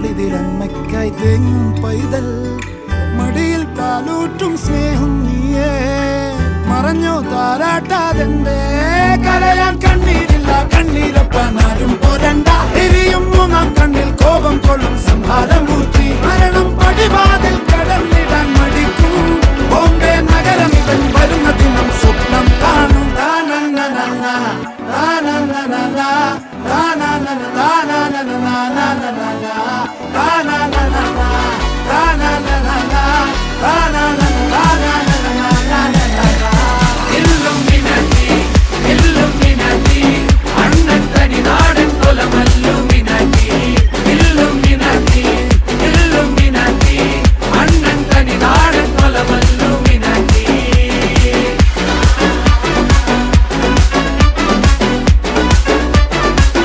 കരളിതിലമ്മയ്ക്കായി തേങ്ങും പൈതൽ മടിയിൽ പാലൂറ്റും സ്നേഹം നീയേ മറഞ്ഞോ താരാട്ടാതെന്റെ കരയാൻ കണ്ണീരില്ല കണ്ണീരപ്പാനാരും പോരണ്ട എരിയും മൂന്നാം കണ്ണിൽ കോപം കൊള്ളും സംഹാരമൂർത്തി മരണം പടിവാതിൽ കടന്നിടാൻ മടിക്കും ബോംബെ നഗരം ഇവൻ വരുന്ന ദിനം സ്വപ്നം കാണും na